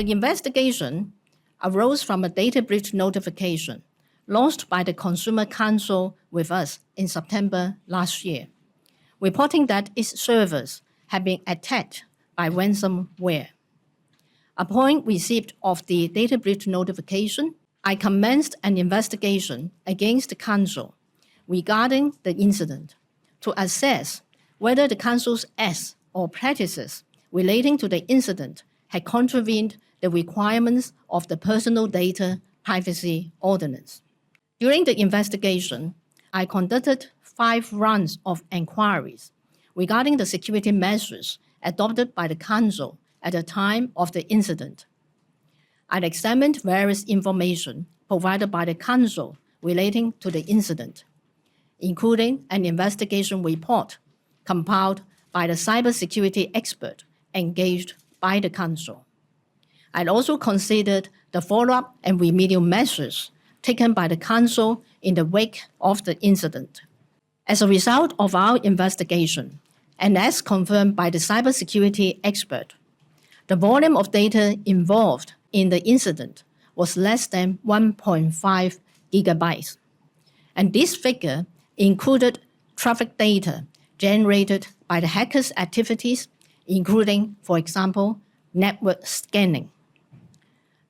The investigation arose from a data breach notification launched by the Consumer Council with us in September last year, reporting that its servers had been attacked by ransomware. Upon receipt of the data breach notification, I commenced an investigation against the Council regarding the incident to assess whether the Council's acts or practices relating to the incident had contravened the requirements of the Personal Data Privacy Ordinance. During the investigation, I conducted 5 rounds of inquiries regarding the security measures adopted by the Council at the time of the incident. I examined various information provided by the Council relating to the incident, including an investigation report compiled by the cybersecurity expert engaged by the Council. I also considered the follow-up and remedial measures taken by the Council in the wake of the incident. As a result of our investigation, and as confirmed by the cybersecurity expert, the volume of data involved in the incident was less than 1.5 gigabytes. And this figure included traffic data generated by the hackers' activities, including, for example, network scanning.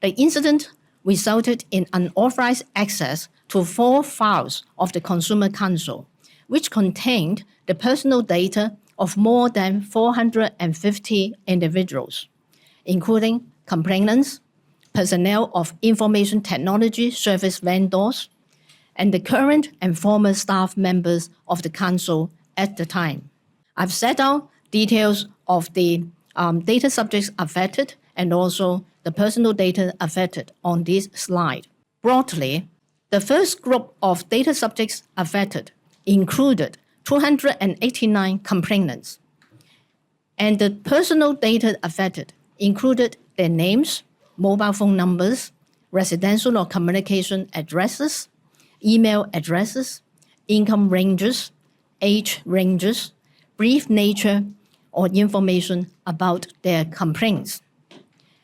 The incident resulted in unauthorized access to 4 files of the Consumer Council, which contained the personal data of more than 450 individuals, including complainants, personnel of information technology service vendors, and the current and former staff members of the Council at the time. I've set out details of the data subjects affected and also the personal data affected on this slide. Broadly, the first group of data subjects affected included 289 complainants, and the personal data affected included their names, mobile phone numbers, residential or communication addresses, email addresses, income ranges, age ranges, brief nature, or information about their complaints.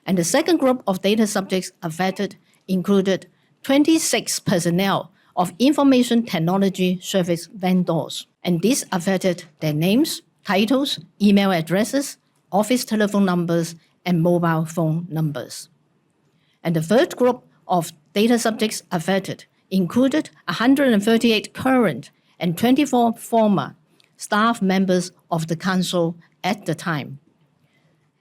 And the second group of data subjects affected included 26 personnel of information technology service vendors, and this affected their names, titles, email addresses, office telephone numbers, and mobile phone numbers. And the third group of data subjects affected included 138 current and 24 former staff members of the Council at the time.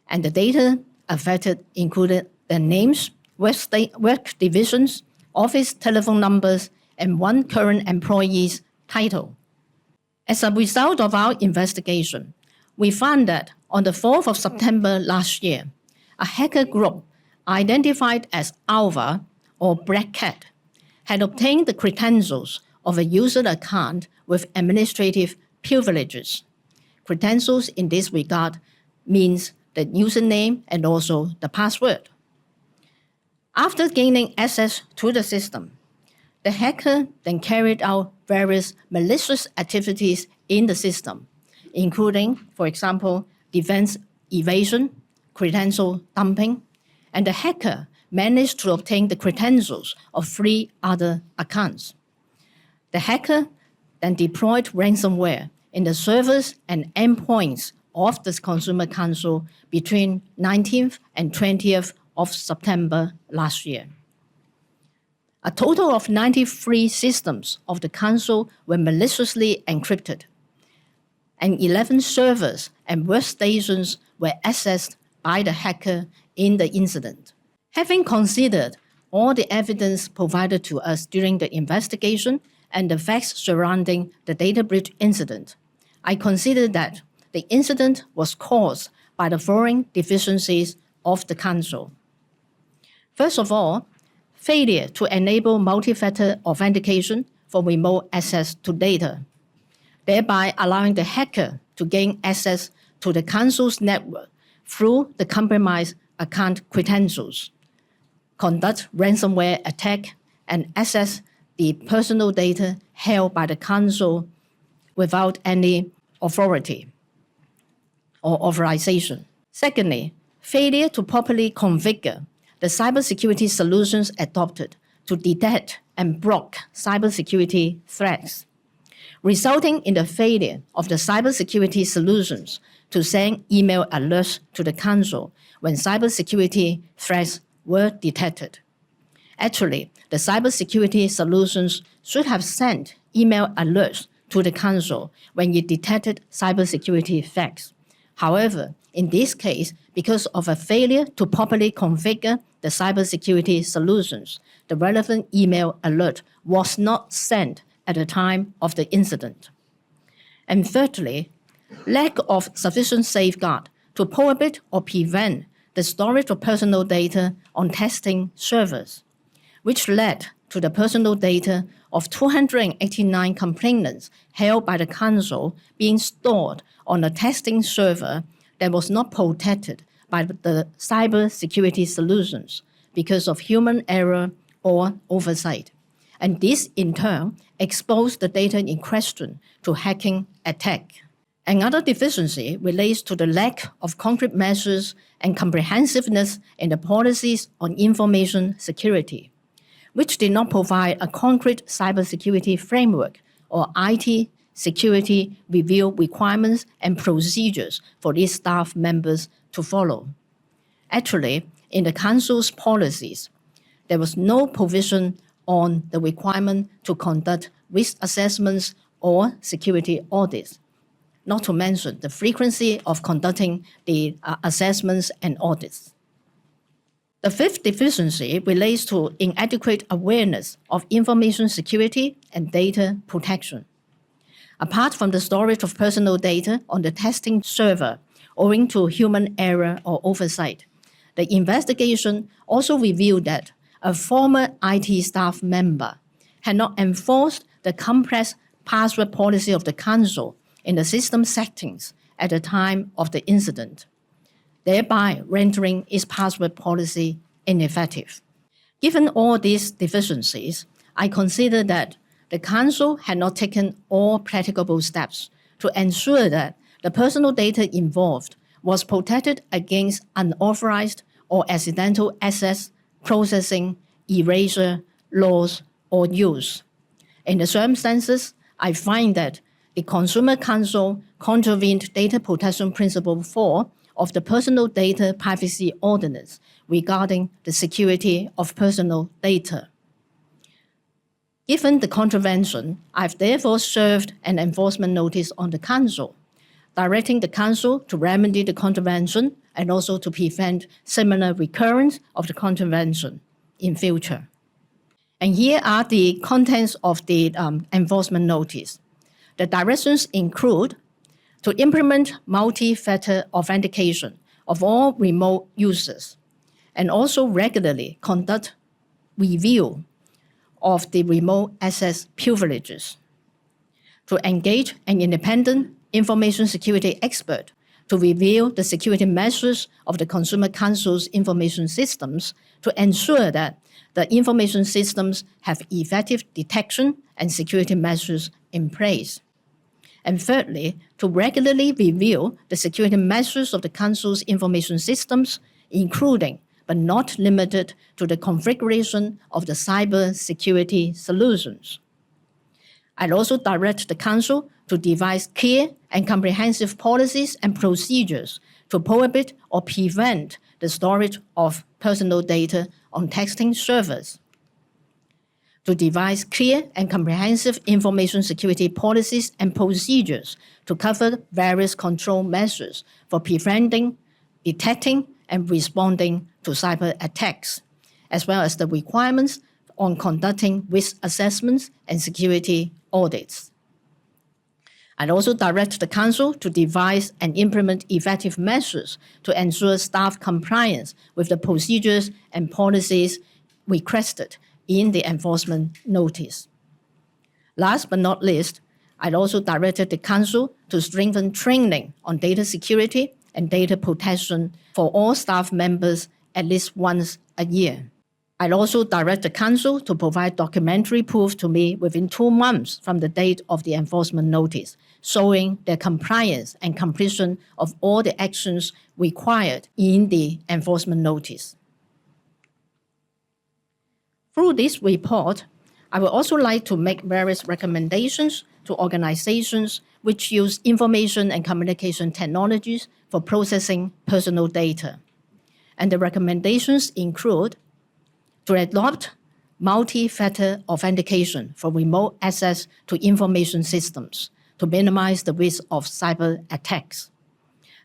And the data affected included their names, work divisions, office telephone numbers, and 1 current employee's title. As a result of our investigation, we found that on the 4th of September last year, a hacker group identified as Alpha or Black Cat had obtained the credentials of a user account with administrative privileges. Credentials in this regard means the username and also the password. After gaining access to the system, the hacker then carried out various malicious activities in the system, including, for example, defense evasion, credential dumping, and the hacker managed to obtain the credentials of 3 other accounts. The hacker then deployed ransomware in the servers and endpoints of the Consumer Council between 19th and 20th of September last year. A total of 93 systems of the Council were maliciously encrypted, and 11 servers and workstations were accessed by the hacker in the incident. Having considered all the evidence provided to us during the investigation and the facts surrounding the data breach incident, I consider that the incident was caused by the following deficiencies of the Council. First of all, failure to enable multi-factor authentication for remote access to data, thereby allowing the hacker to gain access to the Council's network through the compromised account credentials, conduct ransomware attack, and access the personal data held by the Council without any authority or authorization. Secondly, failure to properly configure the cybersecurity solutions adopted to detect and block cybersecurity threats, resulting in the failure of the cybersecurity solutions to send email alerts to the Council when cybersecurity threats were detected. Actually, the cybersecurity solutions should have sent email alerts to the Council when it detected cybersecurity threats. However, in this case, because of a failure to properly configure the cybersecurity solutions, the relevant email alert was not sent at the time of the incident. And thirdly, lack of sufficient safeguard to prohibit or prevent the storage of personal data on testing servers, which led to the personal data of 289 complainants held by the Council being stored on a testing server that was not protected by the cybersecurity solutions because of human error or oversight. And this, in turn, exposed the data in question to hacking attack. Another deficiency relates to the lack of concrete measures and comprehensiveness in the policies on information security, which did not provide a concrete cybersecurity framework or IT security review requirements and procedures for these staff members to follow. Actually, in the Council's policies, there was no provision on the requirement to conduct risk assessments or security audits, not to mention the frequency of conducting the assessments and audits. The fifth deficiency relates to inadequate awareness of information security and data protection. Apart from the storage of personal data on the testing server owing to human error or oversight, the investigation also revealed that a former IT staff member had not enforced the complex password policy of the Council in the system settings at the time of the incident, thereby rendering its password policy ineffective. Given all these deficiencies, I consider that the Council had not taken all practicable steps to ensure that the personal data involved was protected against unauthorized or accidental access, processing, erasure, loss, or use. In the circumstances, I find that the Consumer Council contravened Data Protection Principle 4 of the Personal Data Privacy Ordinance regarding the security of personal data. Given the contravention, I've therefore served an enforcement notice on the Council, directing the Council to remedy the contravention and also to prevent similar recurrence of the contravention in future. And here are the contents of the enforcement notice. The directions include to implement multi-factor authentication of all remote users and also regularly conduct review of the remote access privileges, to engage an independent information security expert to review the security measures of the Consumer Council's information systems to ensure that the information systems have effective detection and security measures in place. And thirdly, to regularly review the security measures of the Council's information systems, including but not limited to the configuration of the cyber security solutions. I'd also direct the Council to devise clear and comprehensive policies and procedures to prohibit or prevent the storage of personal data on texting servers, to devise clear and comprehensive information security policies and procedures to cover various control measures for preventing, detecting, and responding to cyber attacks, as well as the requirements on conducting risk assessments and security audits. I'd also direct the Council to devise and implement effective measures to ensure staff compliance with the procedures and policies requested in the enforcement notice. Last but not least, I'd also directed the Council to strengthen training on data security and data protection for all staff members at least once a year. I'd also direct the Council to provide documentary proof to me within 2 months from the date of the enforcement notice, showing their compliance and completion of all the actions required in the enforcement notice. Through this report, I would also like to make various recommendations to organizations which use information and communication technologies for processing personal data. And the recommendations include to adopt multi-factor authentication for remote access to information systems to minimize the risk of cyber attacks,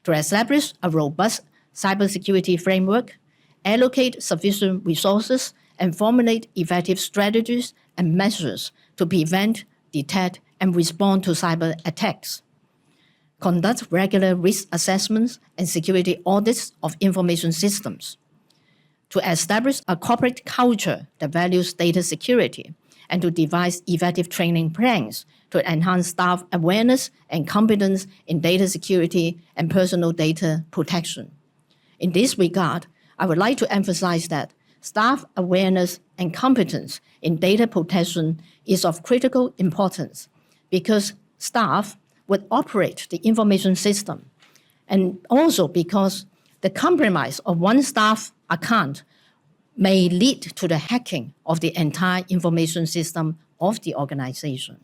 to establish a robust cybersecurity framework, allocate sufficient resources, and formulate effective strategies and measures to prevent, detect, and respond to cyber attacks, conduct regular risk assessments and security audits of information systems, to establish a corporate culture that values data security, and to devise effective training plans to enhance staff awareness and competence in data security and personal data protection. In this regard, I would like to emphasize that staff awareness and competence in data protection is of critical importance because staff would operate the information system, and also because the compromise of one staff account may lead to the hacking of the entire information system of the organization.